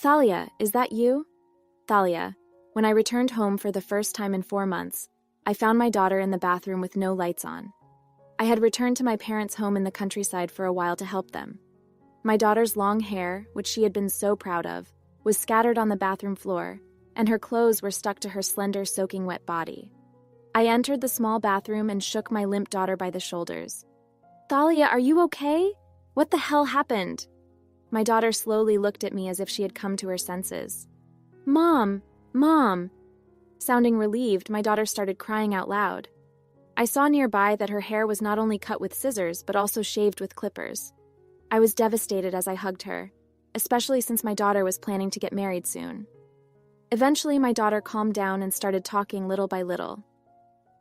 Thalia, is that you? Thalia, when I returned home for the first time in 4 months, I found my daughter in the bathroom with no lights on. I had returned to my parents' home in the countryside for a while to help them. My daughter's long hair, which she had been so proud of, was scattered on the bathroom floor, and her clothes were stuck to her slender, soaking wet body. I entered the small bathroom and shook my limp daughter by the shoulders. Thalia, are you okay? What the hell happened? My daughter slowly looked at me as if she had come to her senses. Mom! Mom! Sounding relieved, my daughter started crying out loud. I saw nearby that her hair was not only cut with scissors, but also shaved with clippers. I was devastated as I hugged her, especially since my daughter was planning to get married soon. Eventually, my daughter calmed down and started talking little by little.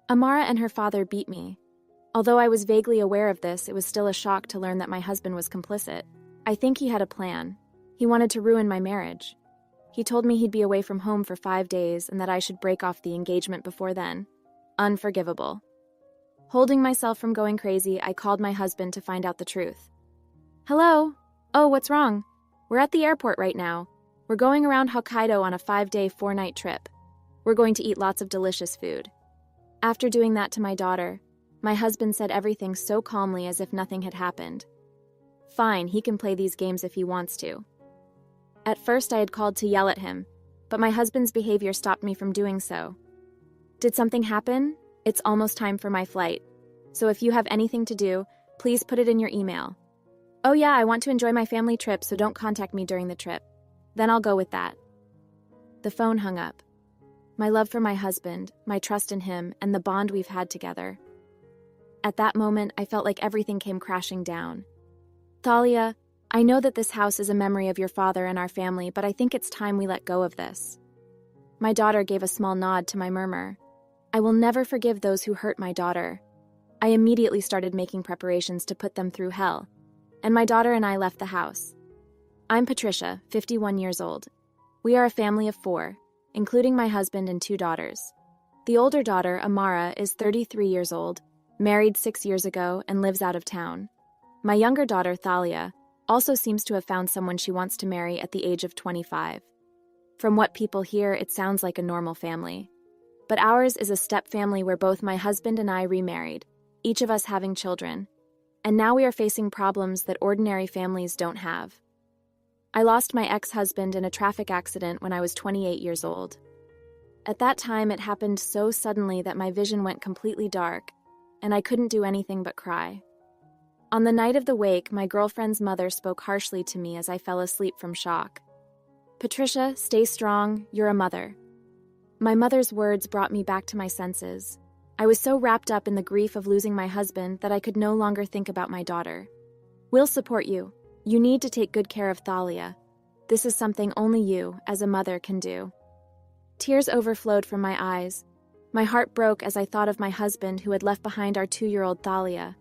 Amara and her father beat me. Although I was vaguely aware of this, it was still a shock to learn that my husband was complicit. I think he had a plan. He wanted to ruin my marriage. He told me he'd be away from home for 5 days and that I should break off the engagement before then. Unforgivable. Holding myself from going crazy, I called my husband to find out the truth. Hello? Oh, what's wrong? We're at the airport right now. We're going around Hokkaido on a 5-day, 4-night trip. We're going to eat lots of delicious food. After doing that to my daughter, my husband said everything so calmly as if nothing had happened. Fine, he can play these games if he wants to. At first I had called to yell at him, but my husband's behavior stopped me from doing so. Did something happen? It's almost time for my flight. So if you have anything to do, please put it in your email. Oh yeah, I want to enjoy my family trip, so don't contact me during the trip. Then I'll go with that. The phone hung up. My love for my husband, my trust in him, and the bond we've had together. At that moment, I felt like everything came crashing down. Thalia, I know that this house is a memory of your father and our family, but I think it's time we let go of this. My daughter gave a small nod to my murmur. I will never forgive those who hurt my daughter. I immediately started making preparations to put them through hell, and my daughter and I left the house. I'm Patricia, 51 years old. We are a family of 4, including my husband and 2 daughters. The older daughter, Amara, is 33 years old, married 6 years ago, and lives out of town. My younger daughter, Thalia, also seems to have found someone she wants to marry at the age of 25. From what people hear, it sounds like a normal family. But ours is a step family where both my husband and I remarried, each of us having children. And now we are facing problems that ordinary families don't have. I lost my ex-husband in a traffic accident when I was 28 years old. At that time, it happened so suddenly that my vision went completely dark, and I couldn't do anything but cry. On the night of the wake, my girlfriend's mother spoke harshly to me as I fell asleep from shock. Patricia, stay strong, you're a mother. My mother's words brought me back to my senses. I was so wrapped up in the grief of losing my husband that I could no longer think about my daughter. We'll support you. You need to take good care of Thalia. This is something only you, as a mother, can do. Tears overflowed from my eyes. My heart broke as I thought of my husband who had left behind our 2-year-old Thalia.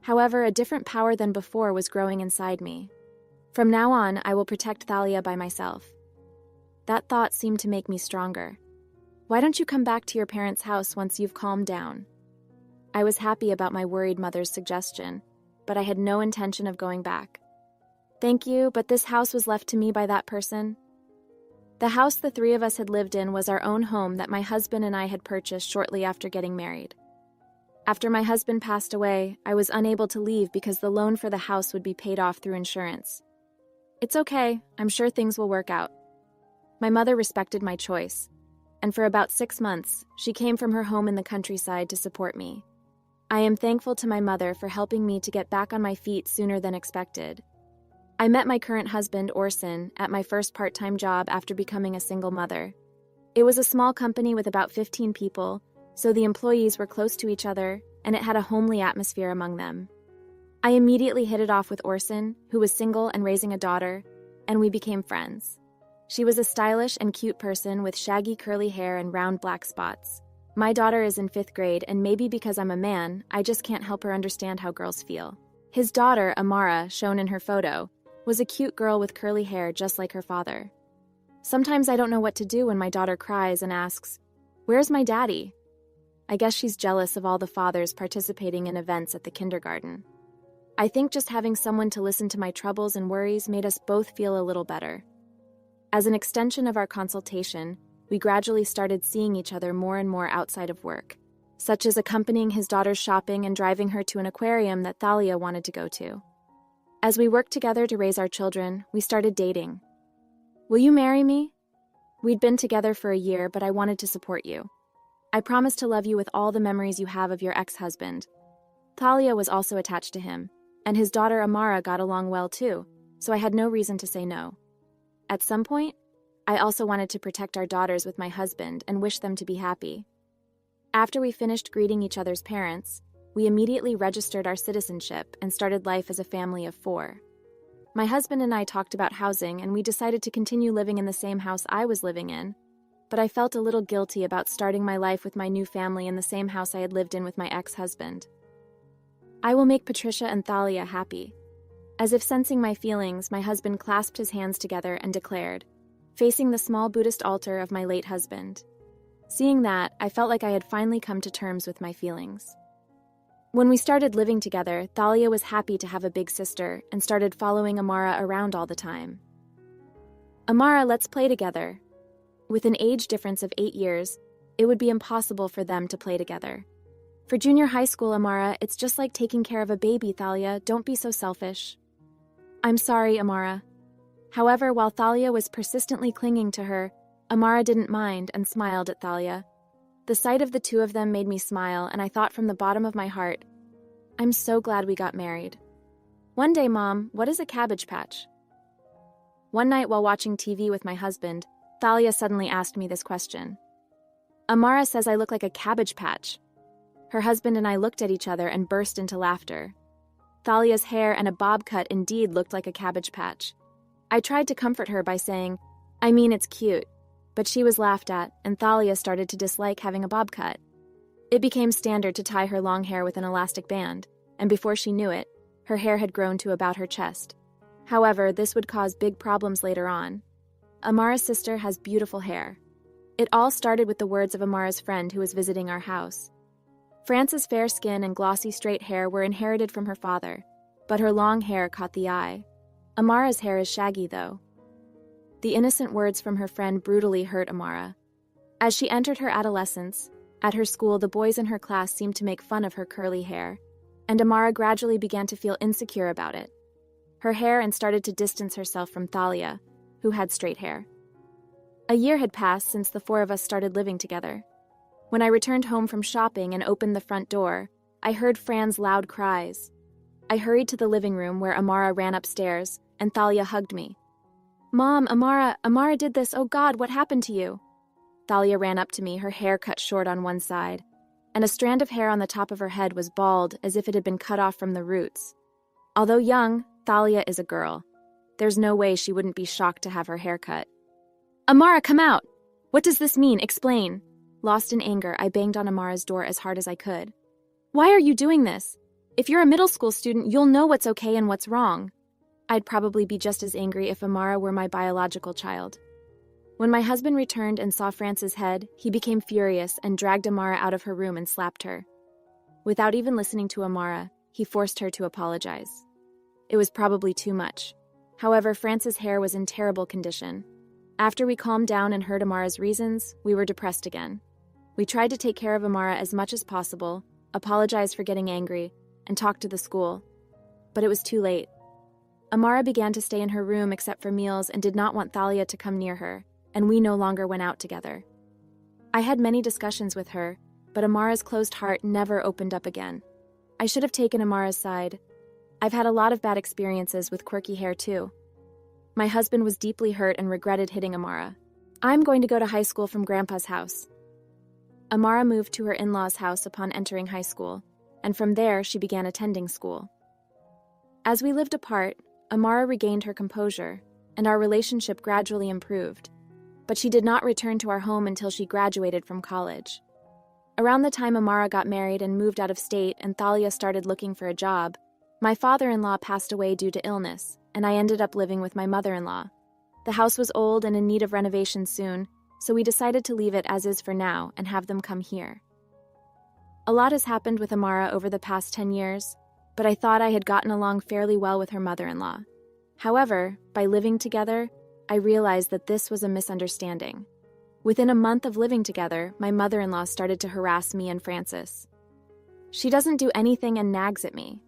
However, a different power than before was growing inside me. From now on, I will protect Thalia by myself. That thought seemed to make me stronger. Why don't you come back to your parents' house once you've calmed down? I was happy about my worried mother's suggestion, but I had no intention of going back. Thank you, but this house was left to me by that person. The house the 3 of us had lived in was our own home that my husband and I had purchased shortly after getting married. After my husband passed away, I was unable to leave because the loan for the house would be paid off through insurance. It's okay, I'm sure things will work out. My mother respected my choice, and for about 6 months, she came from her home in the countryside to support me. I am thankful to my mother for helping me to get back on my feet sooner than expected. I met my current husband, Orson, at my first part-time job after becoming a single mother. It was a small company with about 15 people, so the employees were close to each other, and it had a homely atmosphere among them. I immediately hit it off with Orson, who was single and raising a daughter, and we became friends. She was a stylish and cute person with shaggy curly hair and round black spots. My daughter is in 5th grade, and maybe because I'm a man, I just can't help her understand how girls feel. His daughter, Amara, shown in her photo, was a cute girl with curly hair just like her father. Sometimes I don't know what to do when my daughter cries and asks, "Where's my daddy?" I guess she's jealous of all the fathers participating in events at the kindergarten. I think just having someone to listen to my troubles and worries made us both feel a little better. As an extension of our consultation, we gradually started seeing each other more and more outside of work, such as accompanying his daughter's shopping and driving her to an aquarium that Thalia wanted to go to. As we worked together to raise our children, we started dating. "Will you marry me?" We'd been together for a year, but I wanted to support you. I promised to love you with all the memories you have of your ex-husband. Thalia was also attached to him, and his daughter Amara got along well too, so I had no reason to say no. At some point, I also wanted to protect our daughters with my husband and wish them to be happy. After we finished greeting each other's parents, we immediately registered our citizenship and started life as a family of 4. My husband and I talked about housing, and we decided to continue living in the same house I was living in, but I felt a little guilty about starting my life with my new family in the same house I had lived in with my ex-husband. "I will make Patricia and Thalia happy." As if sensing my feelings, my husband clasped his hands together and declared, facing the small Buddhist altar of my late husband. Seeing that, I felt like I had finally come to terms with my feelings. When we started living together, Thalia was happy to have a big sister and started following Amara around all the time. "Amara, let's play together." With an age difference of 8 years, it would be impossible for them to play together. "For junior high school, Amara, it's just like taking care of a baby, Thalia. Don't be so selfish." "I'm sorry, Amara." However, while Thalia was persistently clinging to her, Amara didn't mind and smiled at Thalia. The sight of the two of them made me smile, and I thought from the bottom of my heart, "I'm so glad we got married." "One day, Mom, what is a cabbage patch?" One night while watching TV with my husband, Thalia suddenly asked me this question. "Amara says I look like a cabbage patch." Her husband and I looked at each other and burst into laughter. Thalia's hair and a bob cut indeed looked like a cabbage patch. I tried to comfort her by saying, "I mean, it's cute," but she was laughed at, and Thalia started to dislike having a bob cut. It became standard to tie her long hair with an elastic band, and before she knew it, her hair had grown to about her chest. However, this would cause big problems later on. Amara's sister has beautiful hair. It all started with the words of Amara's friend who was visiting our house. France's fair skin and glossy straight hair were inherited from her father, but her long hair caught the eye. Amara's hair is shaggy, though. The innocent words from her friend brutally hurt Amara. As she entered her adolescence, at her school the boys in her class seemed to make fun of her curly hair, and Amara gradually began to feel insecure about it. Her hair and started to distance herself from Thalia, who had straight hair. A year had passed since the 4 of us started living together. When I returned home from shopping and opened the front door, I heard Fran's loud cries. I hurried to the living room where Amara ran upstairs, and Thalia hugged me. "Mom, Amara did this. Oh God, what happened to you?" Thalia ran up to me, her hair cut short on one side, and a strand of hair on the top of her head was bald as if it had been cut off from the roots. Although young, Thalia is a girl. There's no way she wouldn't be shocked to have her hair cut. "Amara, come out! What does this mean? Explain." Lost in anger, I banged on Amara's door as hard as I could. "Why are you doing this? If you're a middle school student, you'll know what's okay and what's wrong." I'd probably be just as angry if Amara were my biological child. When my husband returned and saw France's head, he became furious and dragged Amara out of her room and slapped her. Without even listening to Amara, he forced her to apologize. It was probably too much. However, France's hair was in terrible condition. After we calmed down and heard Amara's reasons, we were depressed again. We tried to take care of Amara as much as possible, apologized for getting angry, and talked to the school. But it was too late. Amara began to stay in her room except for meals and did not want Thalia to come near her, and we no longer went out together. I had many discussions with her, but Amara's closed heart never opened up again. I should have taken Amara's side. I've had a lot of bad experiences with quirky hair too. My husband was deeply hurt and regretted hitting Amara. "I'm going to go to high school from Grandpa's house." Amara moved to her in-laws' house upon entering high school, and from there she began attending school. As we lived apart, Amara regained her composure, and our relationship gradually improved, but she did not return to our home until she graduated from college. Around the time Amara got married and moved out of state and Thalia started looking for a job, my father-in-law passed away due to illness, and I ended up living with my mother-in-law. The house was old and in need of renovation soon, so we decided to leave it as is for now and have them come here. A lot has happened with Amara over the past 10 years, but I thought I had gotten along fairly well with her mother-in-law. However, by living together, I realized that this was a misunderstanding. Within a month of living together, my mother-in-law started to harass me and Francis. She doesn't do anything and nags at me.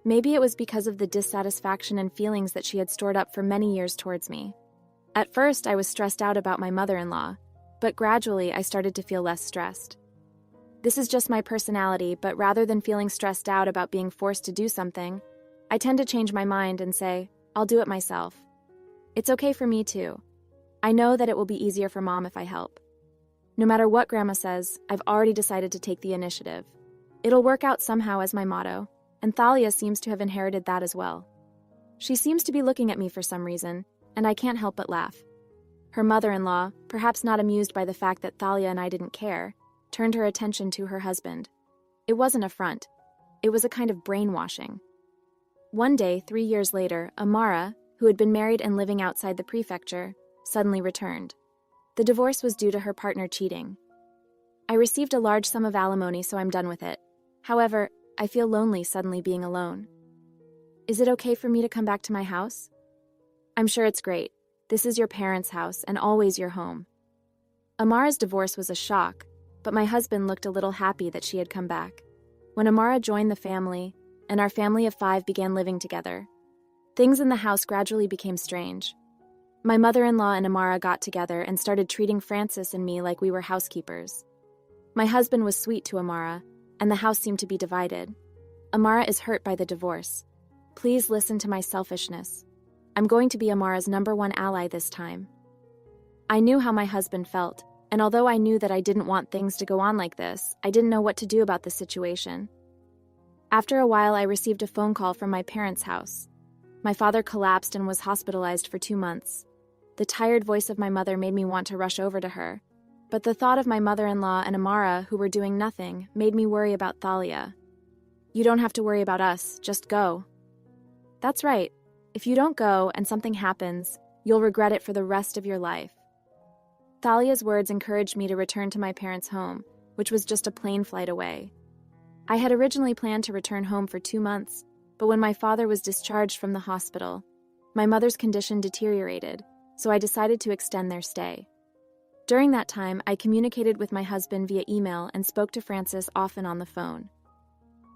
Maybe it was because of the dissatisfaction and feelings that she had stored up for many years towards me. At first, I was stressed out about my mother-in-law, but gradually I started to feel less stressed. This is just my personality, but rather than feeling stressed out about being forced to do something, I tend to change my mind and say, I'll do it myself. It's okay for me too. I know that it will be easier for Mom if I help. No matter what Grandma says, I've already decided to take the initiative. It'll work out somehow as my motto, and Thalia seems to have inherited that as well. She seems to be looking at me for some reason, and I can't help but laugh. Her mother-in-law, perhaps not amused by the fact that Thalia and I didn't care, turned her attention to her husband. It wasn't a front. It was a kind of brainwashing. One day, 3 years later, Amara, who had been married and living outside the prefecture, suddenly returned. The divorce was due to her partner cheating. I received a large sum of alimony, so I'm done with it. However, I feel lonely suddenly being alone. Is it okay for me to come back to my house? I'm sure it's great. This is your parents' house and always your home. Amara's divorce was a shock, but my husband looked a little happy that she had come back. When Amara joined the family, and our family of 5 began living together, things in the house gradually became strange. My mother-in-law and Amara got together and started treating Francis and me like we were housekeepers. My husband was sweet to Amara, and the house seemed to be divided. Amara is hurt by the divorce. Please listen to my selfishness. I'm going to be Amara's #1 ally this time. I knew how my husband felt, and although I knew that I didn't want things to go on like this, I didn't know what to do about the situation. After a while, I received a phone call from my parents' house. My father collapsed and was hospitalized for 2 months. The tired voice of my mother made me want to rush over to her, but the thought of my mother-in-law and Amara, who were doing nothing, made me worry about Thalia. You don't have to worry about us, just go. That's right. If you don't go and something happens, you'll regret it for the rest of your life. Thalia's words encouraged me to return to my parents' home, which was just a plane flight away. I had originally planned to return home for 2 months, but when my father was discharged from the hospital, my mother's condition deteriorated, so I decided to extend their stay. During that time, I communicated with my husband via email and spoke to Francis often on the phone.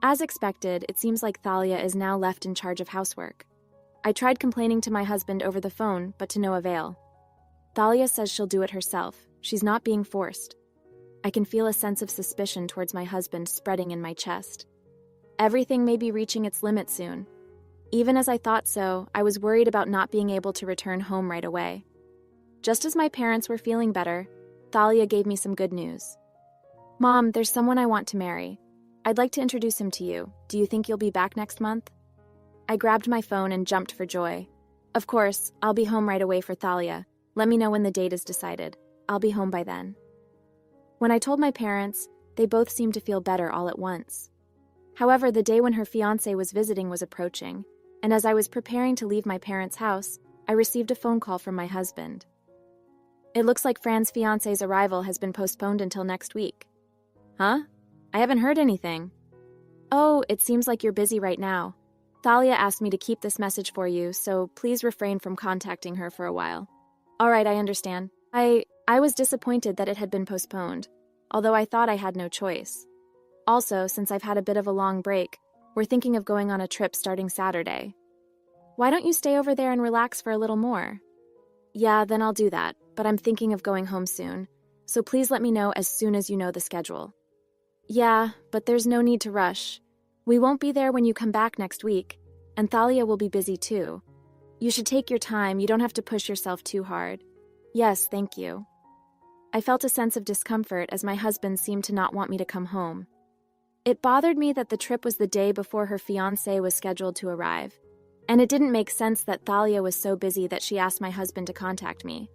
As expected, it seems like Thalia is now left in charge of housework. I tried complaining to my husband over the phone, but to no avail. Thalia says she'll do it herself. She's not being forced. I can feel a sense of suspicion towards my husband spreading in my chest. Everything may be reaching its limit soon. Even as I thought so, I was worried about not being able to return home right away. Just as my parents were feeling better, Thalia gave me some good news. Mom, there's someone I want to marry. I'd like to introduce him to you. Do you think you'll be back next month? I grabbed my phone and jumped for joy. Of course, I'll be home right away for Thalia. Let me know when the date is decided. I'll be home by then. When I told my parents, they both seemed to feel better all at once. However, the day when her fiancé was visiting was approaching, and as I was preparing to leave my parents' house, I received a phone call from my husband. It looks like Fran's fiancé's arrival has been postponed until next week. Huh? I haven't heard anything. Oh, it seems like you're busy right now. Thalia asked me to keep this message for you, so please refrain from contacting her for a while. All right, I understand. I was disappointed that it had been postponed, although I thought I had no choice. Also, since I've had a bit of a long break, we're thinking of going on a trip starting Saturday. Why don't you stay over there and relax for a little more? Yeah, then I'll do that, but I'm thinking of going home soon, so please let me know as soon as you know the schedule. Yeah, but there's no need to rush. We won't be there when you come back next week, and Thalia will be busy too. You should take your time, you don't have to push yourself too hard. Yes, thank you. I felt a sense of discomfort as my husband seemed to not want me to come home. It bothered me that the trip was the day before her fiancé was scheduled to arrive, and it didn't make sense that Thalia was so busy that she asked my husband to contact me.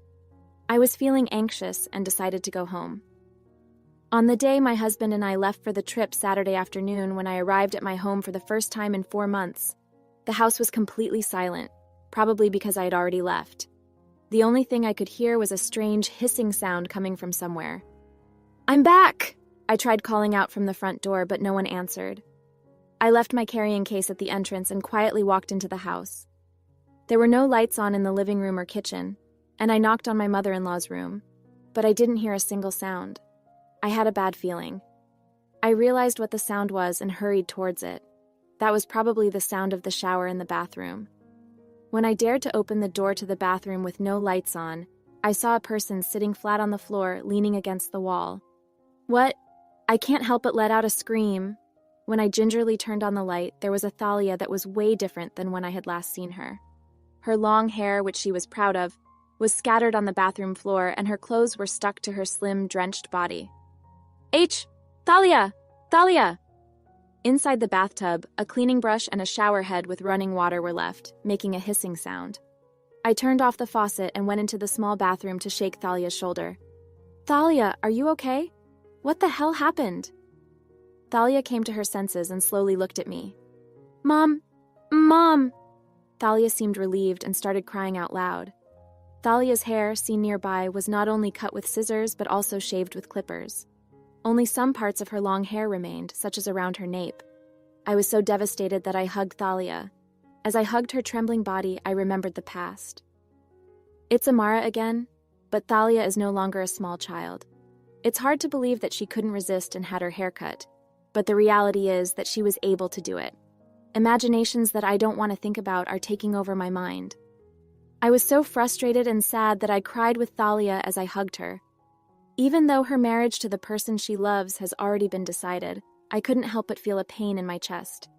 I was feeling anxious and decided to go home. On the day my husband and I left for the trip Saturday afternoon, when I arrived at my home for the first time in 4 months, the house was completely silent, probably because I had already left. The only thing I could hear was a strange hissing sound coming from somewhere. I'm back! I tried calling out from the front door, but no one answered. I left my carrying case at the entrance and quietly walked into the house. There were no lights on in the living room or kitchen, and I knocked on my mother-in-law's room, but I didn't hear a single sound. I had a bad feeling. I realized what the sound was and hurried towards it. That was probably the sound of the shower in the bathroom. When I dared to open the door to the bathroom with no lights on, I saw a person sitting flat on the floor, leaning against the wall. What? I can't help but let out a scream. When I gingerly turned on the light, there was a Thalia that was way different than when I had last seen her. Her long hair, which she was proud of, was scattered on the bathroom floor, and her clothes were stuck to her slim, drenched body. Thalia! Thalia! Inside the bathtub, a cleaning brush and a shower head with running water were left, making a hissing sound. I turned off the faucet and went into the small bathroom to shake Thalia's shoulder. Thalia, are you okay? What the hell happened? Thalia came to her senses and slowly looked at me. Mom! Mom! Thalia seemed relieved and started crying out loud. Thalia's hair, seen nearby, was not only cut with scissors but also shaved with clippers. Only some parts of her long hair remained, such as around her nape. I was so devastated that I hugged Thalia. As I hugged her trembling body, I remembered the past. It's Amara again, but Thalia is no longer a small child. It's hard to believe that she couldn't resist and had her hair cut, but the reality is that she was able to do it. Imaginations that I don't want to think about are taking over my mind. I was so frustrated and sad that I cried with Thalia as I hugged her. Even though her marriage to the person she loves has already been decided, I couldn't help but feel a pain in my chest.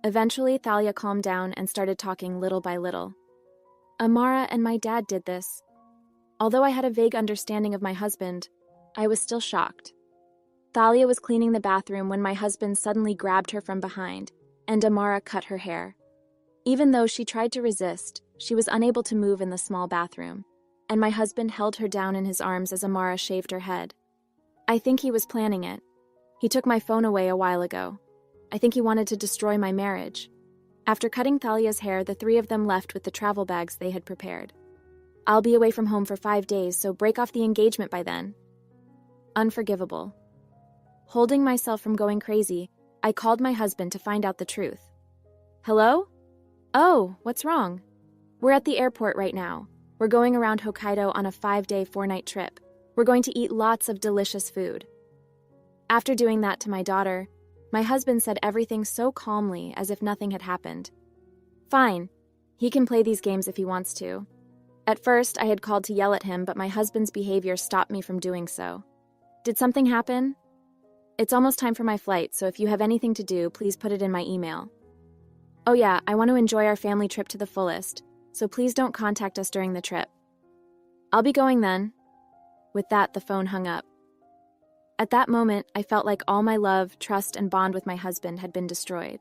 Eventually, Thalia calmed down and started talking little by little. Amara and my dad did this. Although I had a vague understanding of my husband, I was still shocked. Thalia was cleaning the bathroom when my husband suddenly grabbed her from behind, and Amara cut her hair. Even though she tried to resist, she was unable to move in the small bathroom, and my husband held her down in his arms as Amara shaved her head. I think he was planning it. He took my phone away a while ago. I think he wanted to destroy my marriage. After cutting Thalia's hair, the three of them left with the travel bags they had prepared. I'll be away from home for 5 days, so break off the engagement by then. Unforgivable. Holding myself from going crazy, I called my husband to find out the truth. Hello? Oh, what's wrong? We're at the airport right now. We're going around Hokkaido on a 5-day, 4-night trip. We're going to eat lots of delicious food. After doing that to my daughter, my husband said everything so calmly as if nothing had happened. Fine. He can play these games if he wants to. At first, I had called to yell at him, but my husband's behavior stopped me from doing so. Did something happen? It's almost time for my flight, so if you have anything to do, please put it in my email. Oh yeah, I want to enjoy our family trip to the fullest, so please don't contact us during the trip. I'll be going then. With that, the phone hung up. At that moment, I felt like all my love, trust, and bond with my husband had been destroyed.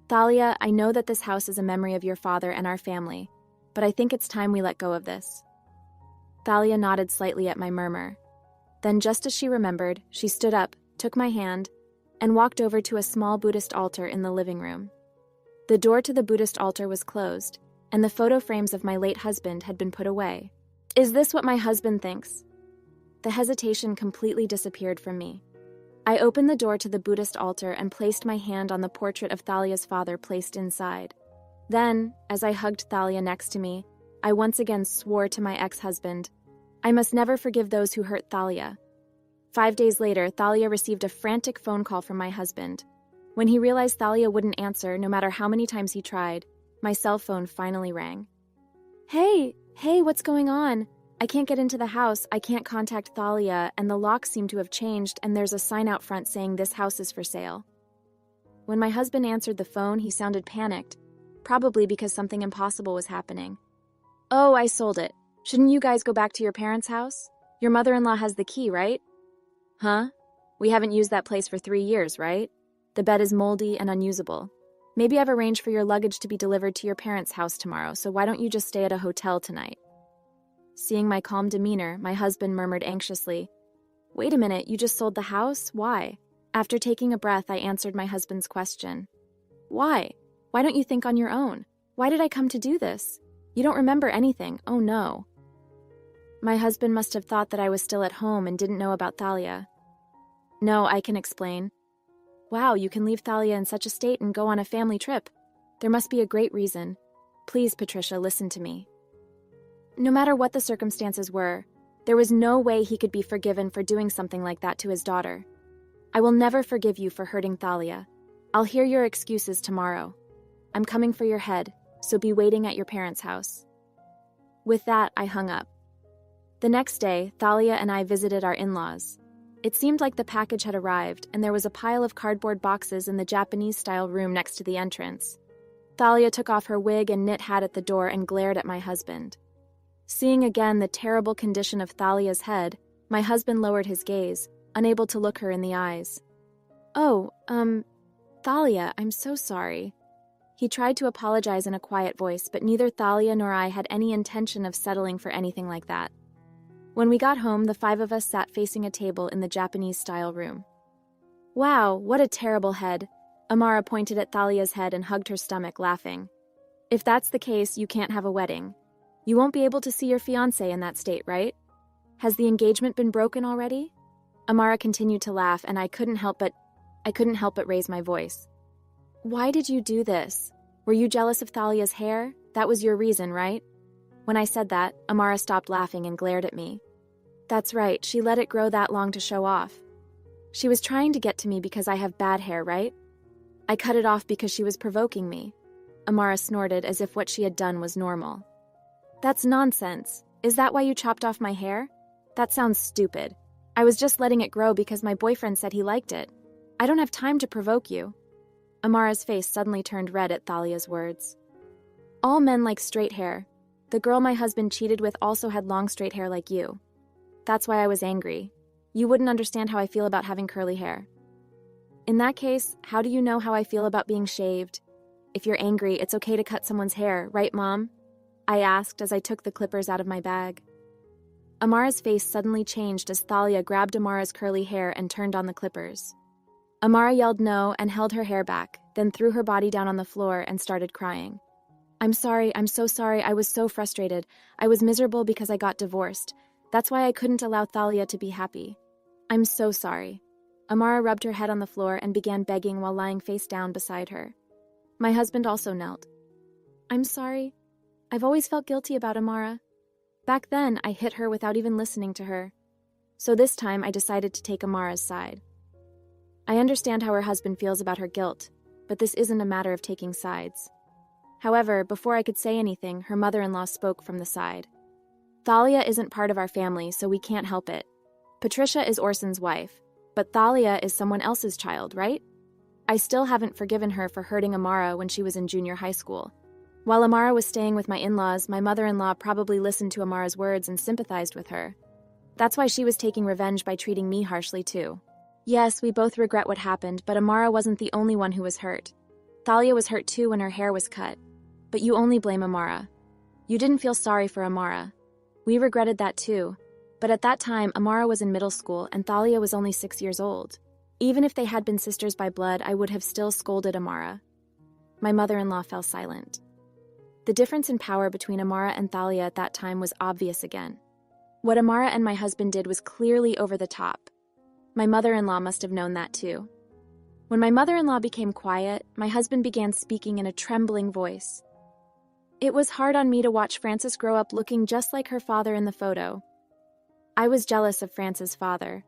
Thalia, I know that this house is a memory of your father and our family, but I think it's time we let go of this. Thalia nodded slightly at my murmur. Then, just as she remembered, she stood up, took my hand, and walked over to a small Buddhist altar in the living room. The door to the Buddhist altar was closed, and the photo frames of my late husband had been put away. Is this what my husband thinks? The hesitation completely disappeared from me. I opened the door to the Buddhist altar and placed my hand on the portrait of Thalia's father placed inside. Then, as I hugged Thalia next to me, I once again swore to my ex-husband, I must never forgive those who hurt Thalia. 5 days later, Thalia received a frantic phone call from my husband. When he realized Thalia wouldn't answer, no matter how many times he tried, my cell phone finally rang. Hey, what's going on? I can't get into the house, I can't contact Thalia, and the locks seem to have changed, and there's a sign out front saying this house is for sale. When my husband answered the phone, he sounded panicked, probably because something impossible was happening. Oh, I sold it. Shouldn't you guys go back to your parents' house? Your mother-in-law has the key, right? Huh? We haven't used that place for 3 years, right? The bed is moldy and unusable. Maybe I've arranged for your luggage to be delivered to your parents' house tomorrow, so why don't you just stay at a hotel tonight? Seeing my calm demeanor, my husband murmured anxiously, Wait a minute, you just sold the house? Why? After taking a breath, I answered my husband's question. Why? Why don't you think on your own? Why did I come to do this? You don't remember anything, oh no. My husband must have thought that I was still at home and didn't know about Thalia. No, I can explain. Wow, you can leave Thalia in such a state and go on a family trip. There must be a great reason. Please, Patricia, listen to me. No matter what the circumstances were, there was no way he could be forgiven for doing something like that to his daughter. I will never forgive you for hurting Thalia. I'll hear your excuses tomorrow. I'm coming for your head, so be waiting at your parents' house. With that, I hung up. The next day, Thalia and I visited our in-laws. It seemed like the package had arrived, and there was a pile of cardboard boxes in the Japanese-style room next to the entrance. Thalia took off her wig and knit hat at the door and glared at my husband. Seeing again the terrible condition of Thalia's head, my husband lowered his gaze, unable to look her in the eyes. "Oh, Thalia, I'm so sorry." He tried to apologize in a quiet voice, but neither Thalia nor I had any intention of settling for anything like that. When we got home, the 5 of us sat facing a table in the Japanese-style room. "Wow, what a terrible head." Amara pointed at Thalia's head and hugged her stomach, laughing. "If that's the case, you can't have a wedding. You won't be able to see your fiancé in that state, right? Has the engagement been broken already?" Amara continued to laugh, and I couldn't help but raise my voice. "Why did you do this? Were you jealous of Thalia's hair? That was your reason, right?" When I said that, Amara stopped laughing and glared at me. "That's right, she let it grow that long to show off. She was trying to get to me because I have bad hair, right? I cut it off because she was provoking me." Amara snorted as if what she had done was normal. "That's nonsense. Is that why you chopped off my hair? That sounds stupid. I was just letting it grow because my boyfriend said he liked it. I don't have time to provoke you." Amara's face suddenly turned red at Thalia's words. "All men like straight hair. The girl my husband cheated with also had long straight hair like you. That's why I was angry. You wouldn't understand how I feel about having curly hair." "In that case, how do you know how I feel about being shaved? If you're angry, it's okay to cut someone's hair, right, Mom?" I asked as I took the clippers out of my bag. Amara's face suddenly changed as Thalia grabbed Amara's curly hair and turned on the clippers. Amara yelled no and held her hair back, then threw her body down on the floor and started crying. I'm so sorry, I was so frustrated. I was miserable because I got divorced. That's why I couldn't allow Thalia to be happy. I'm so sorry." Amara rubbed her head on the floor and began begging while lying face down beside her. My husband also knelt. "I'm sorry. I've always felt guilty about Amara. Back then, I hit her without even listening to her. So this time, I decided to take Amara's side. I understand how her husband feels about her guilt, but this isn't a matter of taking sides." However, before I could say anything, her mother-in-law spoke from the side. "Thalia isn't part of our family, so we can't help it. Patricia is Orson's wife, but Thalia is someone else's child, right? I still haven't forgiven her for hurting Amara when she was in junior high school. While Amara was staying with my in-laws, my mother-in-law probably listened to Amara's words and sympathized with her. That's why she was taking revenge by treating me harshly too. Yes, we both regret what happened, but Amara wasn't the only one who was hurt. Thalia was hurt too when her hair was cut. But you only blame Amara. You didn't feel sorry for Amara. We regretted that too. But at that time, Amara was in middle school and Thalia was only 6 years old. Even if they had been sisters by blood, I would have still scolded Amara." My mother-in-law fell silent. The difference in power between Amara and Thalia at that time was obvious again. What Amara and my husband did was clearly over the top. My mother-in-law must have known that too. When my mother-in-law became quiet, my husband began speaking in a trembling voice. "It was hard on me to watch Frances grow up looking just like her father in the photo. I was jealous of Frances' father.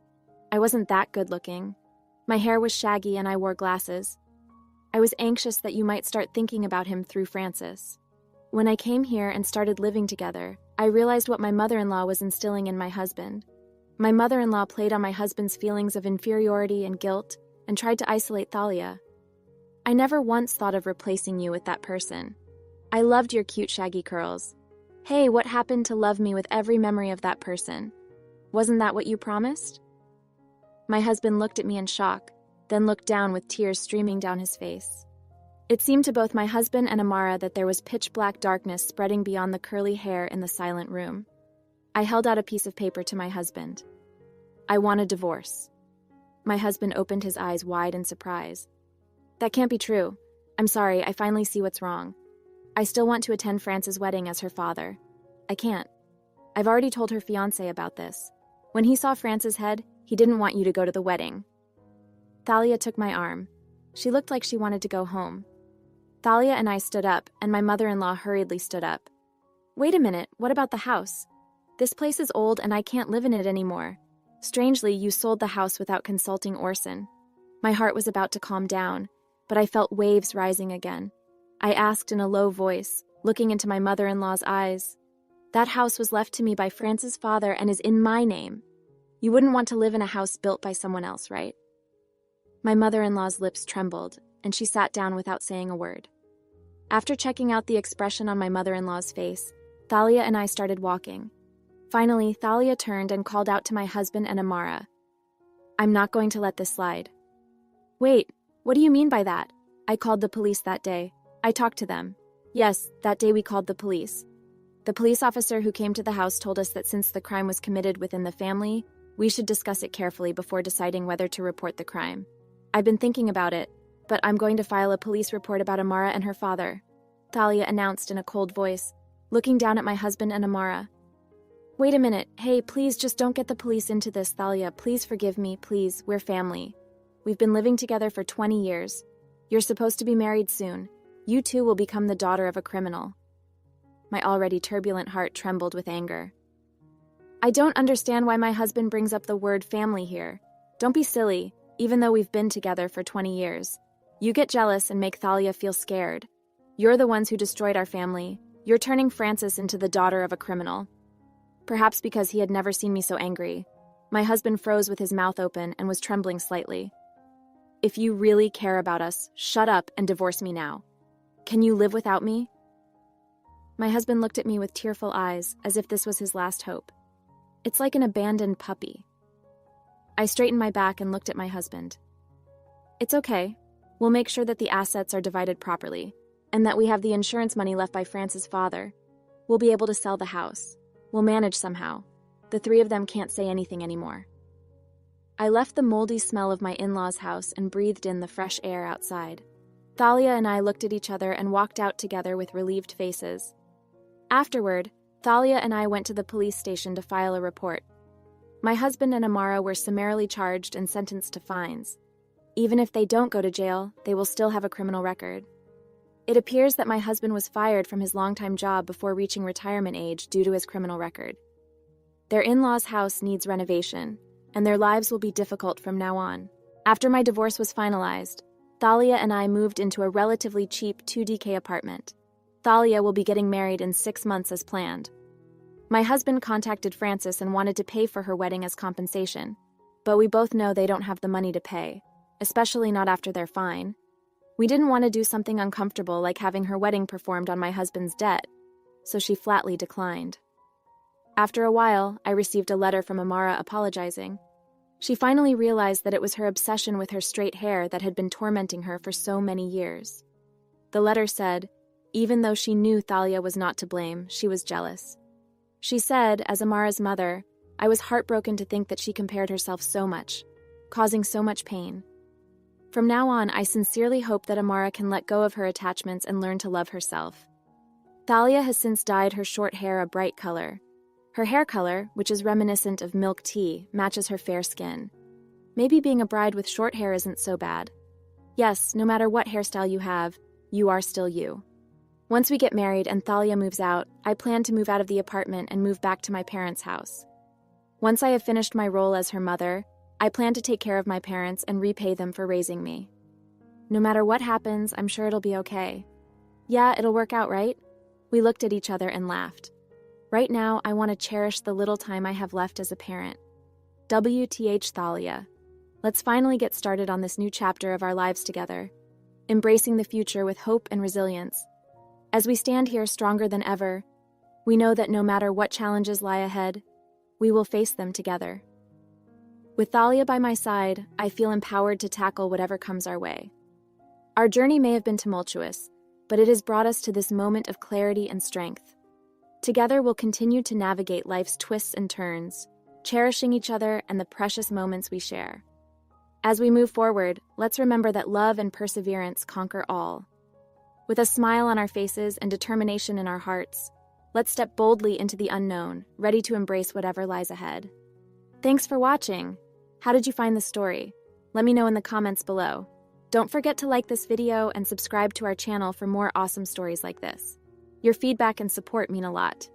I wasn't that good looking. My hair was shaggy and I wore glasses. I was anxious that you might start thinking about him through Frances. When I came here and started living together, I realized what my mother-in-law was instilling in my husband. My mother-in-law played on my husband's feelings of inferiority and guilt and tried to isolate Thalia. I never once thought of replacing you with that person. I loved your cute shaggy curls. Hey, what happened to love me with every memory of that person? Wasn't that what you promised?" My husband looked at me in shock, then looked down with tears streaming down his face. It seemed to both my husband and Amara that there was pitch-black darkness spreading beyond the curly hair in the silent room. I held out a piece of paper to my husband. "I want a divorce." My husband opened his eyes wide in surprise. "That can't be true. I'm sorry, I finally see what's wrong. I still want to attend Frances' wedding as her father. I can't. I've already told her fiancé about this. When he saw Frances' head, he didn't want you to go to the wedding." Thalia took my arm. She looked like she wanted to go home. Thalia and I stood up, and my mother-in-law hurriedly stood up. Wait a minute, what about the house? This place is old and I can't live in it anymore. Strangely, you sold the house without consulting Orson. My heart was about to calm down, but I felt waves rising again. I asked in a low voice, looking into my mother-in-law's eyes. That house was left to me by France's father and is in my name. You wouldn't want to live in a house built by someone else, right? My mother-in-law's lips trembled, and she sat down without saying a word. After checking out the expression on my mother-in-law's face, Thalia and I started walking. Finally, Thalia turned and called out to my husband and Amara. I'm not going to let this slide. Wait, what do you mean by that? I called the police that day. I talked to them. Yes, that day we called the police. The police officer who came to the house told us that since the crime was committed within the family, we should discuss it carefully before deciding whether to report the crime. I've been thinking about it, but I'm going to file a police report about Amara and her father, Thalia announced in a cold voice, looking down at my husband and Amara. Wait a minute. Hey, please just don't get the police into this, Thalia. Please forgive me, please. We're family. We've been living together for 20 years. You're supposed to be married soon. You too will become the daughter of a criminal. My already turbulent heart trembled with anger. I don't understand why my husband brings up the word family here. Don't be silly, even though we've been together for 20 years. You get jealous and make Thalia feel scared. You're the ones who destroyed our family. You're turning Frances into the daughter of a criminal. Perhaps because he had never seen me so angry, my husband froze with his mouth open and was trembling slightly. If you really care about us, shut up and divorce me now. Can you live without me? My husband looked at me with tearful eyes, as if this was his last hope. It's like an abandoned puppy. I straightened my back and looked at my husband. It's okay. We'll make sure that the assets are divided properly, and that we have the insurance money left by France's father. We'll be able to sell the house. We'll manage somehow. The three of them can't say anything anymore. I left the moldy smell of my in-laws' house and breathed in the fresh air outside. Thalia and I looked at each other and walked out together with relieved faces. Afterward, Thalia and I went to the police station to file a report. My husband and Amara were summarily charged and sentenced to fines. Even if they don't go to jail, they will still have a criminal record. It appears that my husband was fired from his longtime job before reaching retirement age due to his criminal record. Their in-laws' house needs renovation, and their lives will be difficult from now on. After my divorce was finalized, Thalia and I moved into a relatively cheap 2DK apartment. Thalia will be getting married in 6 months as planned. My husband contacted Frances and wanted to pay for her wedding as compensation, but we both know they don't have the money to pay, especially not after their fine. We didn't want to do something uncomfortable like having her wedding performed on my husband's debt, so she flatly declined. After a while, I received a letter from Amara apologizing. She finally realized that it was her obsession with her straight hair that had been tormenting her for so many years. The letter said, even though she knew Thalia was not to blame, she was jealous. She said, as Amara's mother, I was heartbroken to think that she compared herself so much, causing so much pain. From now on, I sincerely hope that Amara can let go of her attachments and learn to love herself. Thalia has since dyed her short hair a bright color. Her hair color, which is reminiscent of milk tea, matches her fair skin. Maybe being a bride with short hair isn't so bad. Yes, no matter what hairstyle you have, you are still you. Once we get married and Thalia moves out, I plan to move out of the apartment and move back to my parents' house. Once I have finished my role as her mother, I plan to take care of my parents and repay them for raising me. No matter what happens, I'm sure it'll be okay. Yeah, it'll work out, right? We looked at each other and laughed. Right now, I want to cherish the little time I have left as a parent. WTH Thalia. Let's finally get started on this new chapter of our lives together, embracing the future with hope and resilience. As we stand here stronger than ever, we know that no matter what challenges lie ahead, we will face them together. With Thalia by my side, I feel empowered to tackle whatever comes our way. Our journey may have been tumultuous, but it has brought us to this moment of clarity and strength. Together, we'll continue to navigate life's twists and turns, cherishing each other and the precious moments we share. As we move forward, let's remember that love and perseverance conquer all. With a smile on our faces and determination in our hearts, let's step boldly into the unknown, ready to embrace whatever lies ahead. Thanks for watching. How did you find the story? Let me know in the comments below. Don't forget to like this video and subscribe to our channel for more awesome stories like this. Your feedback and support mean a lot.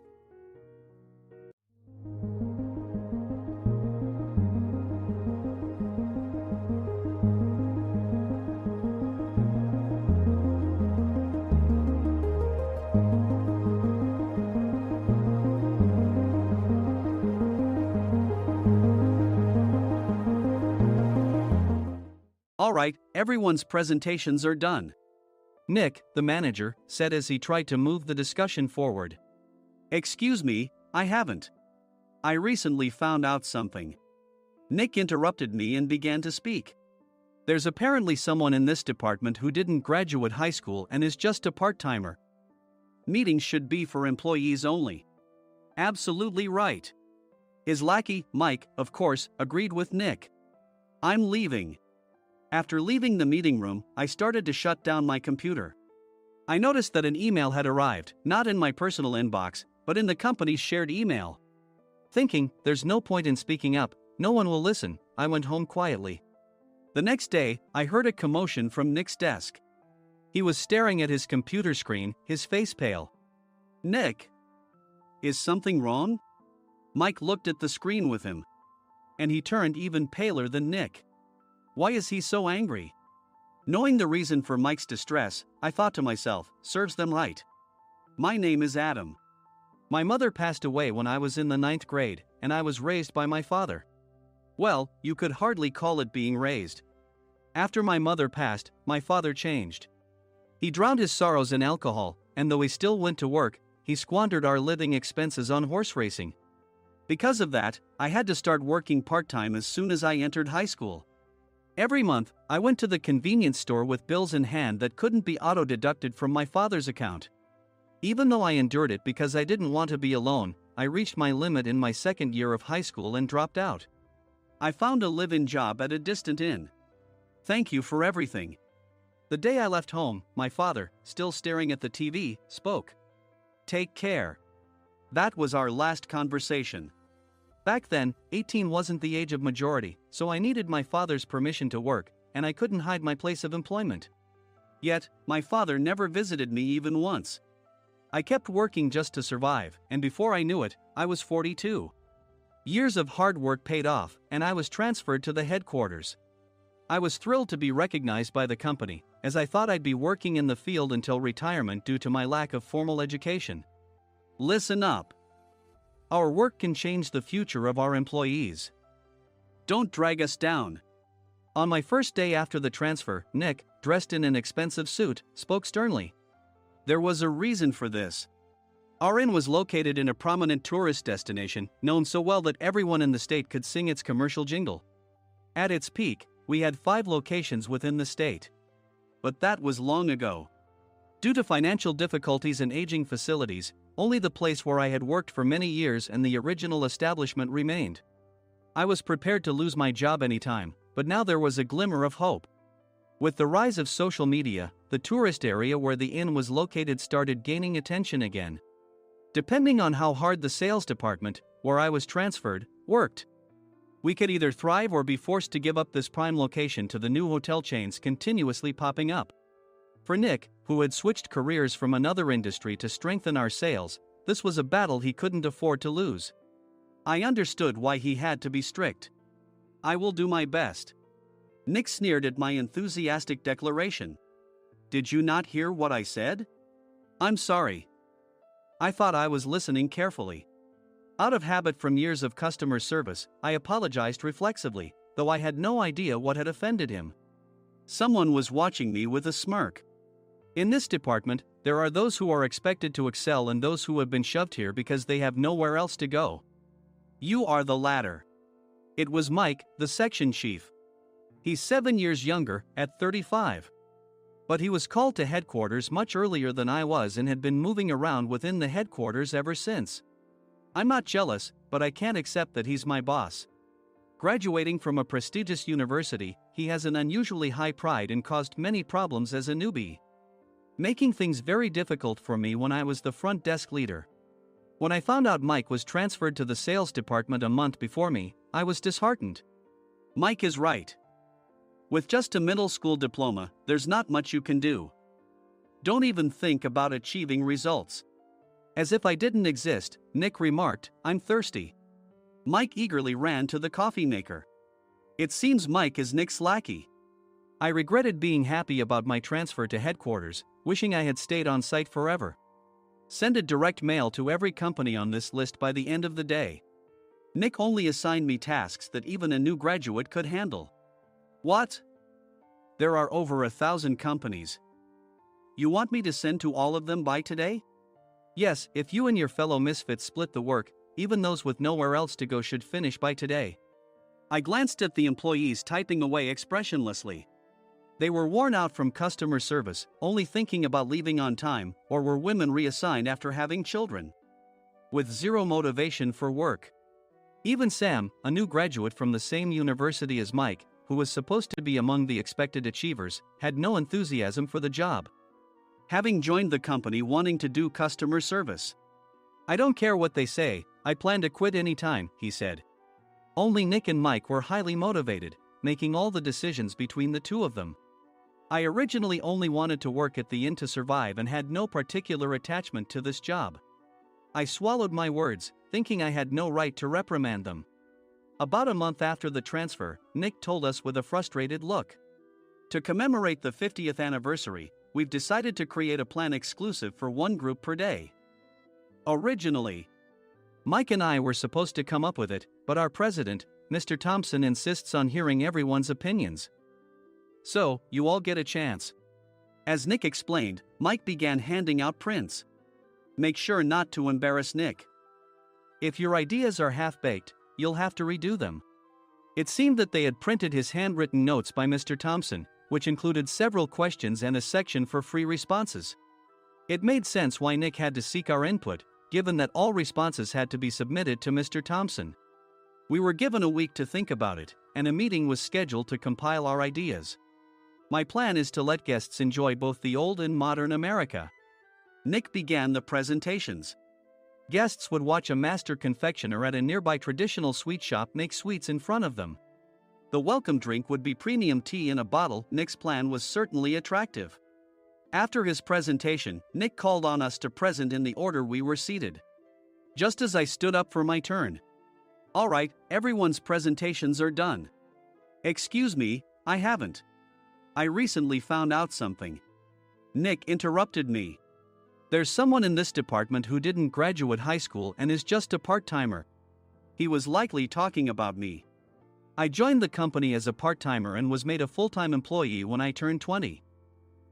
All right, everyone's presentations are done. Nick, the manager, said as he tried to move the discussion forward. Excuse me, I haven't. I recently found out something. Nick interrupted me and began to speak. There's apparently someone in this department who didn't graduate high school and is just a part-timer. Meetings should be for employees only. Absolutely right. His lackey, Mike, of course, agreed with Nick. I'm leaving. After leaving the meeting room, I started to shut down my computer. I noticed that an email had arrived, not in my personal inbox, but in the company's shared email. Thinking, there's no point in speaking up, no one will listen, I went home quietly. The next day, I heard a commotion from Nick's desk. He was staring at his computer screen, his face pale. Nick? Is something wrong? Mike looked at the screen with him. And he turned even paler than Nick. Why is he so angry? Knowing the reason for Mike's distress, I thought to myself, serves them right. My name is Adam. My mother passed away when I was in the 9th grade, and I was raised by my father. Well, you could hardly call it being raised. After my mother passed, my father changed. He drowned his sorrows in alcohol, and though he still went to work, he squandered our living expenses on horse racing. Because of that, I had to start working part-time as soon as I entered high school. Every month, I went to the convenience store with bills in hand that couldn't be auto-deducted from my father's account. Even though I endured it because I didn't want to be alone, I reached my limit in my second year of high school and dropped out. I found a live-in job at a distant inn. Thank you for everything. The day I left home, my father, still staring at the TV, spoke. Take care. That was our last conversation. Back then, 18 wasn't the age of majority, so I needed my father's permission to work, and I couldn't hide my place of employment. Yet, my father never visited me even once. I kept working just to survive, and before I knew it, I was 42. Years of hard work paid off, and I was transferred to the headquarters. I was thrilled to be recognized by the company, as I thought I'd be working in the field until retirement due to my lack of formal education. Listen up. Our work can change the future of our employees. Don't drag us down. On my first day after the transfer, Nick, dressed in an expensive suit, spoke sternly. There was a reason for this. Our inn was located in a prominent tourist destination, known so well that everyone in the state could sing its commercial jingle. At its peak, we had 5 locations within the state. But that was long ago. Due to financial difficulties and aging facilities, only the place where I had worked for many years and the original establishment remained. I was prepared to lose my job anytime, but now there was a glimmer of hope. With the rise of social media, the tourist area where the inn was located started gaining attention again. Depending on how hard the sales department, where I was transferred, worked, we could either thrive or be forced to give up this prime location to the new hotel chains continuously popping up. For Nick, who had switched careers from another industry to strengthen our sales, this was a battle he couldn't afford to lose. I understood why he had to be strict. I will do my best. Nick sneered at my enthusiastic declaration. Did you not hear what I said? I'm sorry. I thought I was listening carefully. Out of habit from years of customer service, I apologized reflexively, though I had no idea what had offended him. Someone was watching me with a smirk. In this department, there are those who are expected to excel and those who have been shoved here because they have nowhere else to go. You are the latter. It was Mike, the section chief. He's 7 years younger, at 35. But he was called to headquarters much earlier than I was and had been moving around within the headquarters ever since. I'm not jealous, but I can't accept that he's my boss. Graduating from a prestigious university, he has an unusually high pride and caused many problems as a newbie, making things very difficult for me when I was the front desk leader. When I found out Mike was transferred to the sales department a month before me, I was disheartened. Mike is right. With just a middle school diploma, there's not much you can do. Don't even think about achieving results. As if I didn't exist, Nick remarked, "I'm thirsty." Mike eagerly ran to the coffee maker. It seems Mike is Nick's lackey. I regretted being happy about my transfer to headquarters, wishing I had stayed on site forever. Send a direct mail to every company on this list by the end of the day. Nick only assigned me tasks that even a new graduate could handle. What? There are over 1,000 companies. You want me to send to all of them by today? Yes, if you and your fellow misfits split the work, even those with nowhere else to go should finish by today. I glanced at the employees typing away expressionlessly. They were worn out from customer service, only thinking about leaving on time, or were women reassigned after having children. With zero motivation for work. Even Sam, a new graduate from the same university as Mike, who was supposed to be among the expected achievers, had no enthusiasm for the job. Having joined the company wanting to do customer service. I don't care what they say, I plan to quit any time, he said. Only Nick and Mike were highly motivated, making all the decisions between the two of them. I originally only wanted to work at the inn to survive and had no particular attachment to this job. I swallowed my words, thinking I had no right to reprimand them. About a month after the transfer, Nick told us with a frustrated look. To commemorate the 50th anniversary, we've decided to create a plan exclusive for one group per day. Originally, Mike and I were supposed to come up with it, but our president, Mr. Thompson, insists on hearing everyone's opinions. So, you all get a chance. As Nick explained, Mike began handing out prints. Make sure not to embarrass Nick. If your ideas are half-baked, you'll have to redo them. It seemed that they had printed his handwritten notes by Mr. Thompson, which included several questions and a section for free responses. It made sense why Nick had to seek our input, given that all responses had to be submitted to Mr. Thompson. We were given a week to think about it, and a meeting was scheduled to compile our ideas. My plan is to let guests enjoy both the old and modern America. Nick began the presentations. Guests would watch a master confectioner at a nearby traditional sweet shop make sweets in front of them. The welcome drink would be premium tea in a bottle. Nick's plan was certainly attractive. After his presentation, Nick called on us to present in the order we were seated. Just as I stood up for my turn. All right, everyone's presentations are done. Excuse me, I haven't. I recently found out something. Nick interrupted me. There's someone in this department who didn't graduate high school and is just a part-timer. He was likely talking about me. I joined the company as a part-timer and was made a full-time employee when I turned 20.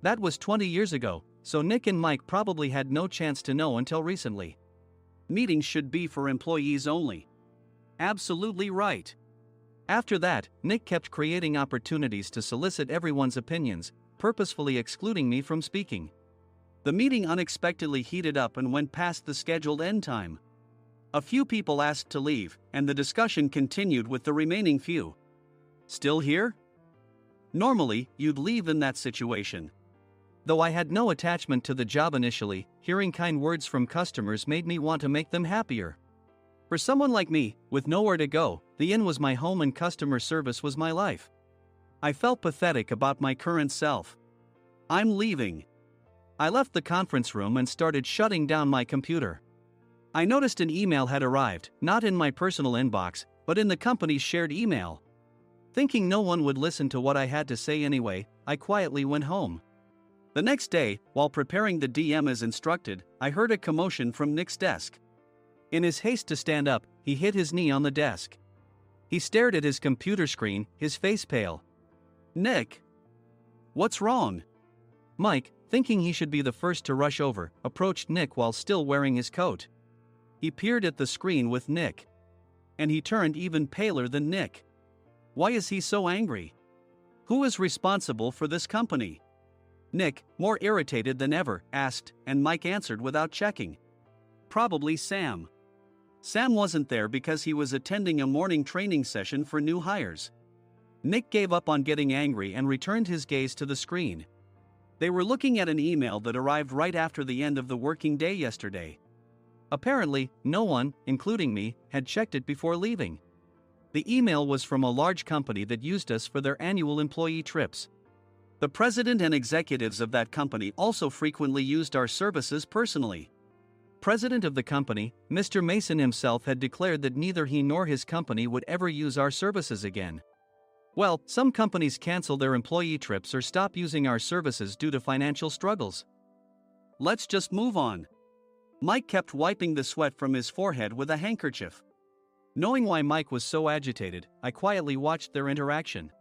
That was 20 years ago, so Nick and Mike probably had no chance to know until recently. Meetings should be for employees only. Absolutely right. After that, Nick kept creating opportunities to solicit everyone's opinions, purposefully excluding me from speaking. The meeting unexpectedly heated up and went past the scheduled end time. A few people asked to leave, and the discussion continued with the remaining few. Still here? Normally, you'd leave in that situation. Though I had no attachment to the job initially, hearing kind words from customers made me want to make them happier. For someone like me, with nowhere to go, the inn was my home and customer service was my life. I felt pathetic about my current self. I'm leaving. I left the conference room and started shutting down my computer. I noticed an email had arrived, not in my personal inbox, but in the company's shared email. Thinking no one would listen to what I had to say anyway, I quietly went home. The next day, while preparing the DM as instructed, I heard a commotion from Nick's desk. In his haste to stand up, he hit his knee on the desk. He stared at his computer screen, his face pale. Nick! What's wrong? Mike, thinking he should be the first to rush over, approached Nick while still wearing his coat. He peered at the screen with Nick. And he turned even paler than Nick. Why is he so angry? Who is responsible for this company? Nick, more irritated than ever, asked, and Mike answered without checking. Probably Sam. Sam wasn't there because he was attending a morning training session for new hires. Nick gave up on getting angry and returned his gaze to the screen. They were looking at an email that arrived right after the end of the working day yesterday. Apparently, no one, including me, had checked it before leaving. The email was from a large company that used us for their annual employee trips. The president and executives of that company also frequently used our services personally. president of the company, Mr. Mason himself, had declared that neither he nor his company would ever use our services again. Well, some companies cancel their employee trips or stop using our services due to financial struggles. Let's just move on. Mike kept wiping the sweat from his forehead with a handkerchief. Knowing why Mike was so agitated, I quietly watched their interaction.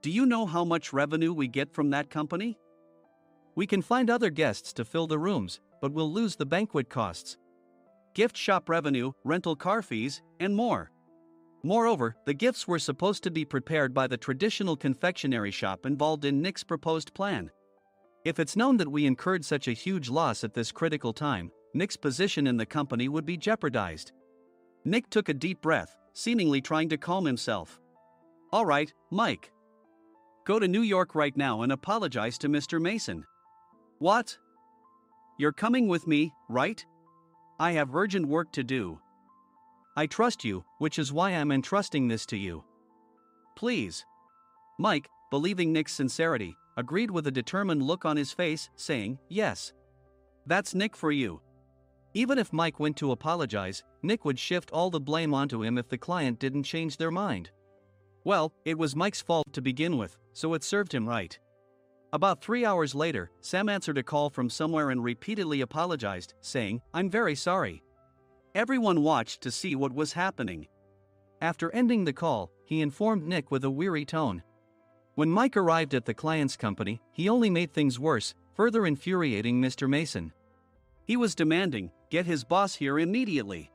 Do you know how much revenue we get from that company? We can find other guests to fill the rooms, but we'll lose the banquet costs, gift shop revenue, rental car fees, and more. Moreover, the gifts were supposed to be prepared by the traditional confectionery shop involved in Nick's proposed plan. If it's known that we incurred such a huge loss at this critical time, Nick's position in the company would be jeopardized. Nick took a deep breath, seemingly trying to calm himself. All right, Mike. Go to New York right now and apologize to Mr. Mason. What? You're coming with me, right? I have urgent work to do. I trust you, which is why I'm entrusting this to you. Please. Mike, believing Nick's sincerity, agreed with a determined look on his face, saying, yes. That's Nick for you. Even if Mike went to apologize, Nick would shift all the blame onto him if the client didn't change their mind. Well, it was Mike's fault to begin with, so it served him right. About 3 hours later, Sam answered a call from somewhere and repeatedly apologized, saying, I'm very sorry. Everyone watched to see what was happening. After ending the call, he informed Nick with a weary tone. When Mike arrived at the client's company, he only made things worse, further infuriating Mr. Mason. He was demanding, get his boss here immediately.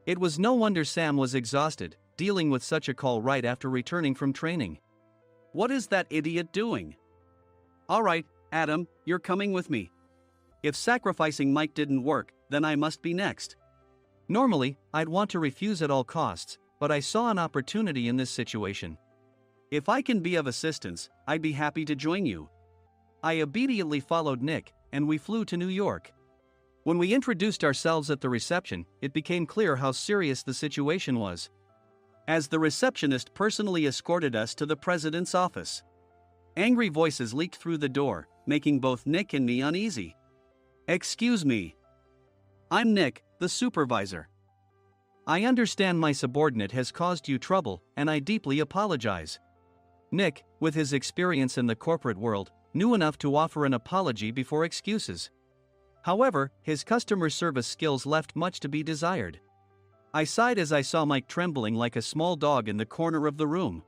It was no wonder Sam was exhausted, dealing with such a call right after returning from training. What is that idiot doing? All right, Adam, you're coming with me. If sacrificing Mike didn't work, then I must be next. Normally, I'd want to refuse at all costs, but I saw an opportunity in this situation. If I can be of assistance, I'd be happy to join you. I obediently followed Nick, and we flew to New York. When we introduced ourselves at the reception, it became clear how serious the situation was, as the receptionist personally escorted us to the president's office. Angry voices leaked through the door, making both Nick and me uneasy. Excuse me. I'm Nick, the supervisor. I understand my subordinate has caused you trouble, and I deeply apologize. Nick, with his experience in the corporate world, knew enough to offer an apology before excuses. However, his customer service skills left much to be desired. I sighed as I saw Mike trembling like a small dog in the corner of the room.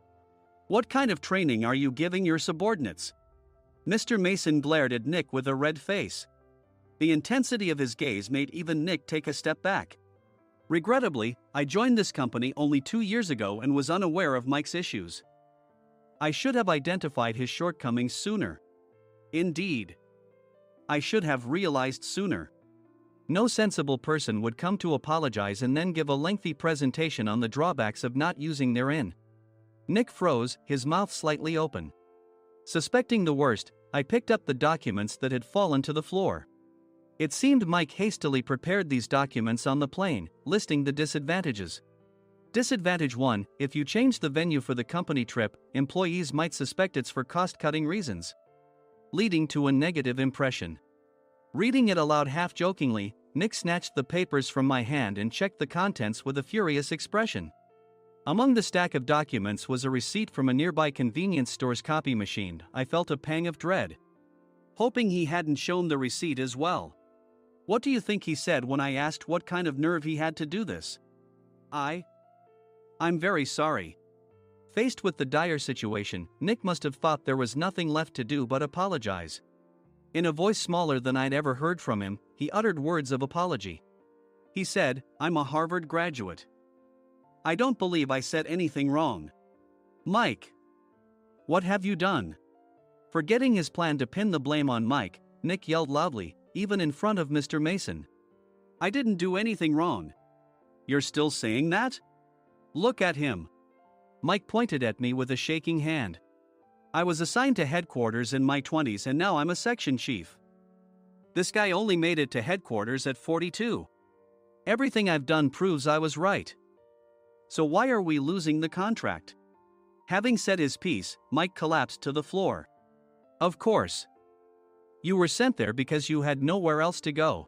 What kind of training are you giving your subordinates? Mr. Mason glared at Nick with a red face. The intensity of his gaze made even Nick take a step back. Regrettably, I joined this company only 2 years ago and was unaware of Mike's issues. I should have identified his shortcomings sooner. Indeed. I should have realized sooner. No sensible person would come to apologize and then give a lengthy presentation on the drawbacks of not using their inn. Nick froze, his mouth slightly open. Suspecting the worst, I picked up the documents that had fallen to the floor. It seemed Mike hastily prepared these documents on the plane, listing the disadvantages. Disadvantage 1: if you change the venue for the company trip, employees might suspect it's for cost-cutting reasons, leading to a negative impression. Reading it aloud half-jokingly, Nick snatched the papers from my hand and checked the contents with a furious expression. Among the stack of documents was a receipt from a nearby convenience store's copy machine. I felt a pang of dread, hoping he hadn't shown the receipt as well. What do you think he said when I asked what kind of nerve he had to do this? I'm very sorry. Faced with the dire situation, Nick must have thought there was nothing left to do but apologize. In a voice smaller than I'd ever heard from him, he uttered words of apology. He said, I'm a Harvard graduate. I don't believe I said anything wrong. Mike, what have you done? Forgetting his plan to pin the blame on Mike, Nick yelled loudly, even in front of Mr. Mason. I didn't do anything wrong. You're still saying that? Look at him. Mike pointed at me with a shaking hand. I was assigned to headquarters in my 20s and now I'm a section chief. This guy only made it to headquarters at 42. Everything I've done proves I was right. So why are we losing the contract? Having said his piece, Mike collapsed to the floor. Of course. You were sent there because you had nowhere else to go.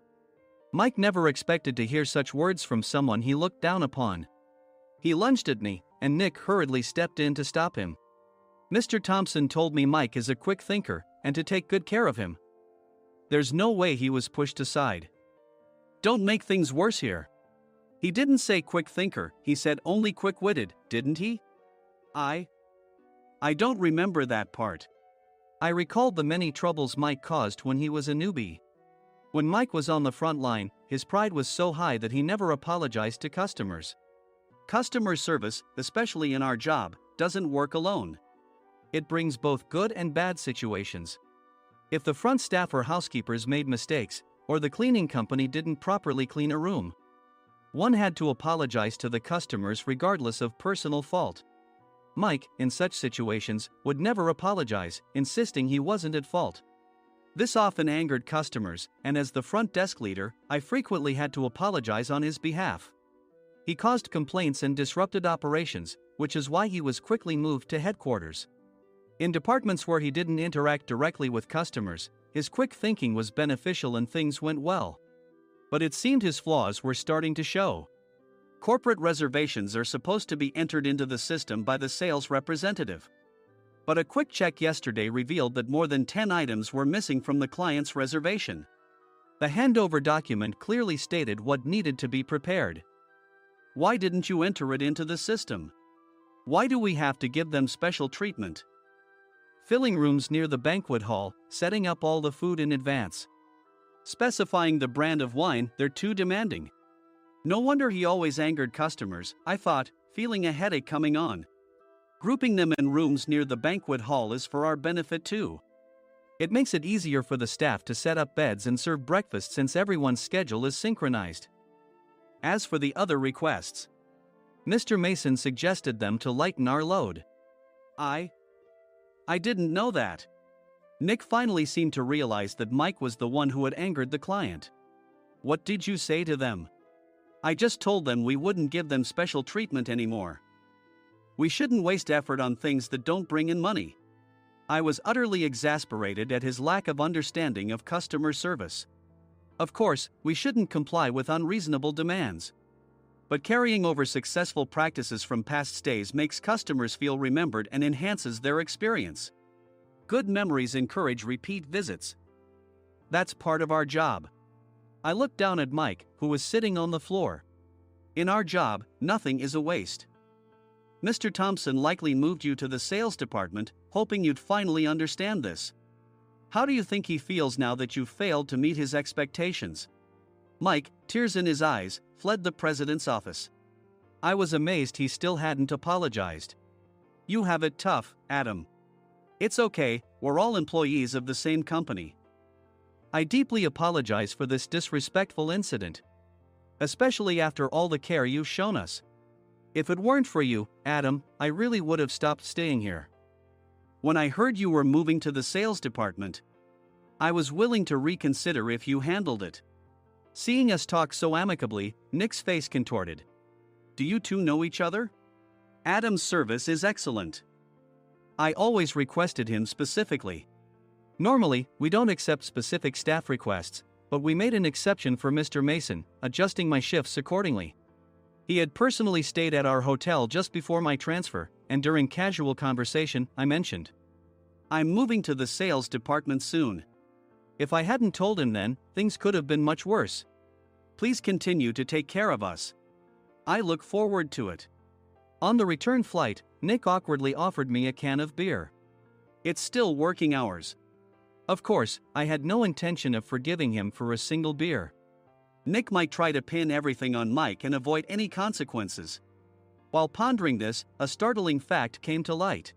Mike never expected to hear such words from someone he looked down upon. He lunged at me, and Nick hurriedly stepped in to stop him. Mr. Thompson told me Mike is a quick thinker, and to take good care of him. There's no way he was pushed aside. Don't make things worse here. He didn't say quick thinker, he said only quick-witted, didn't he? I don't remember that part. I recalled the many troubles Mike caused when he was a newbie. When Mike was on the front line, his pride was so high that he never apologized to customers. Customer service, especially in our job, doesn't work alone. It brings both good and bad situations. If the front staff or housekeepers made mistakes, or the cleaning company didn't properly clean a room, one had to apologize to the customers regardless of personal fault. Mike, in such situations, would never apologize, insisting he wasn't at fault. This often angered customers, and as the front desk leader, I frequently had to apologize on his behalf. He caused complaints and disrupted operations, which is why he was quickly moved to headquarters. In departments where he didn't interact directly with customers, his quick thinking was beneficial and things went well. But it seemed his flaws were starting to show. Corporate reservations are supposed to be entered into the system by the sales representative. But a quick check yesterday revealed that more than 10 items were missing from the client's reservation. The handover document clearly stated what needed to be prepared. Why didn't you enter it into the system? Why do we have to give them special treatment? Filling rooms near the banquet hall, setting up all the food in advance. Specifying the brand of wine, they're too demanding. No wonder he always angered customers, I thought, feeling a headache coming on. Grouping them in rooms near the banquet hall is for our benefit too. It makes it easier for the staff to set up beds and serve breakfast since everyone's schedule is synchronized. As for the other requests, Mr. Mason suggested them to lighten our load. I didn't know that. Nick finally seemed to realize that Mike was the one who had angered the client. What did you say to them? I just told them we wouldn't give them special treatment anymore. We shouldn't waste effort on things that don't bring in money. I was utterly exasperated at his lack of understanding of customer service. Of course, we shouldn't comply with unreasonable demands. But carrying over successful practices from past stays makes customers feel remembered and enhances their experience. Good memories encourage repeat visits. That's part of our job. I looked down at Mike, who was sitting on the floor. In our job, nothing is a waste. Mr. Thompson likely moved you to the sales department, hoping you'd finally understand this. How do you think he feels now that you've failed to meet his expectations? Mike, tears in his eyes, fled the president's office. I was amazed he still hadn't apologized. You have it tough, Adam. It's okay, we're all employees of the same company. I deeply apologize for this disrespectful incident. Especially after all the care you've shown us. If it weren't for you, Adam, I really would have stopped staying here. When I heard you were moving to the sales department, I was willing to reconsider if you handled it. Seeing us talk so amicably, Nick's face contorted. Do you two know each other? Adam's service is excellent. I always requested him specifically. Normally, we don't accept specific staff requests, but we made an exception for Mr. Mason, adjusting my shifts accordingly. He had personally stayed at our hotel just before my transfer, and during casual conversation, I mentioned, I'm moving to the sales department soon. If I hadn't told him then, things could have been much worse. Please continue to take care of us. I look forward to it. On the return flight, Nick awkwardly offered me a can of beer. It's still working hours. Of course, I had no intention of forgiving him for a single beer. Nick might try to pin everything on Mike and avoid any consequences. While pondering this, a startling fact came to light.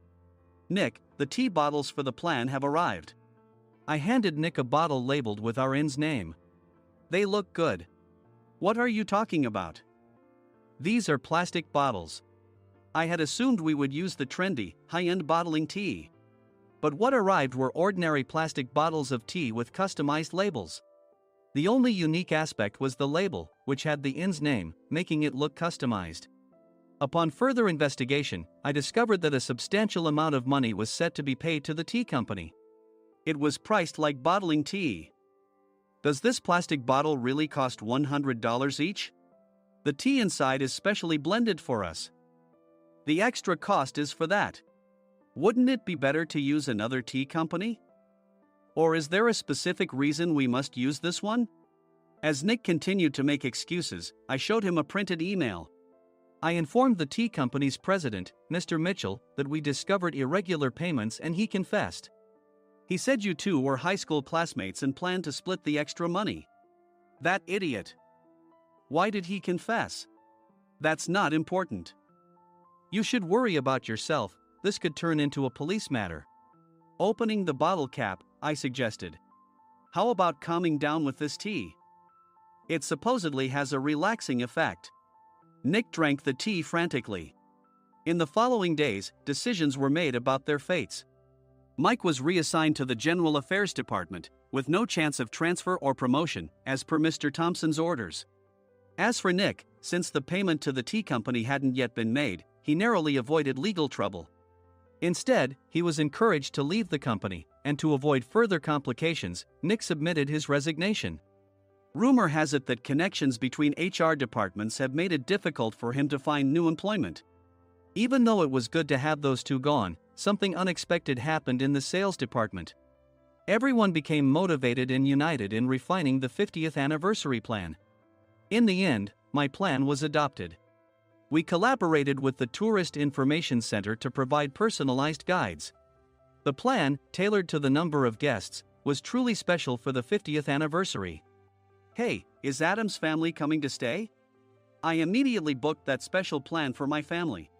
Nick, the tea bottles for the plan have arrived. I handed Nick a bottle labeled with our inn's name. They look good. What are you talking about? These are plastic bottles. I had assumed we would use the trendy, high-end bottling tea. But what arrived were ordinary plastic bottles of tea with customized labels. The only unique aspect was the label, which had the inn's name, making it look customized. Upon further investigation, I discovered that a substantial amount of money was set to be paid to the tea company. It was priced like bottling tea. Does this plastic bottle really cost $100 each? The tea inside is specially blended for us. The extra cost is for that. Wouldn't it be better to use another tea company? Or is there a specific reason we must use this one? As Nick continued to make excuses, I showed him a printed email. I informed the tea company's president, Mr. Mitchell, that we discovered irregular payments and he confessed. He said you two were high school classmates and planned to split the extra money. That idiot. Why did he confess? That's not important. You should worry about yourself, this could turn into a police matter. Opening the bottle cap, I suggested. How about calming down with this tea? It supposedly has a relaxing effect. Nick drank the tea frantically. In the following days, decisions were made about their fates. Mike was reassigned to the General Affairs Department, with no chance of transfer or promotion, as per Mr. Thompson's orders. As for Nick, since the payment to the tea company hadn't yet been made, he narrowly avoided legal trouble. Instead, he was encouraged to leave the company, and to avoid further complications, Nick submitted his resignation. Rumor has it that connections between HR departments have made it difficult for him to find new employment. Even though it was good to have those two gone, something unexpected happened in the sales department. Everyone became motivated and united in refining the 50th anniversary plan. In the end, my plan was adopted. We collaborated with the Tourist Information Center to provide personalized guides. The plan, tailored to the number of guests, was truly special for the 50th anniversary. Hey, is Adam's family coming to stay? I immediately booked that special plan for my family.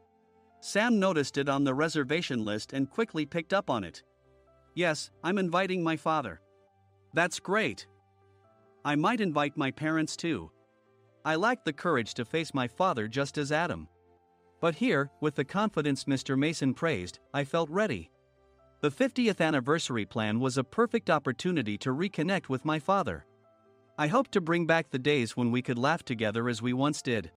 Sam noticed it on the reservation list and quickly picked up on it. Yes, I'm inviting my father. That's great. I might invite my parents too. I lacked the courage to face my father just as Adam. But here, with the confidence Mr. Mason praised, I felt ready. The 50th anniversary plan was a perfect opportunity to reconnect with my father. I hoped to bring back the days when we could laugh together as we once did.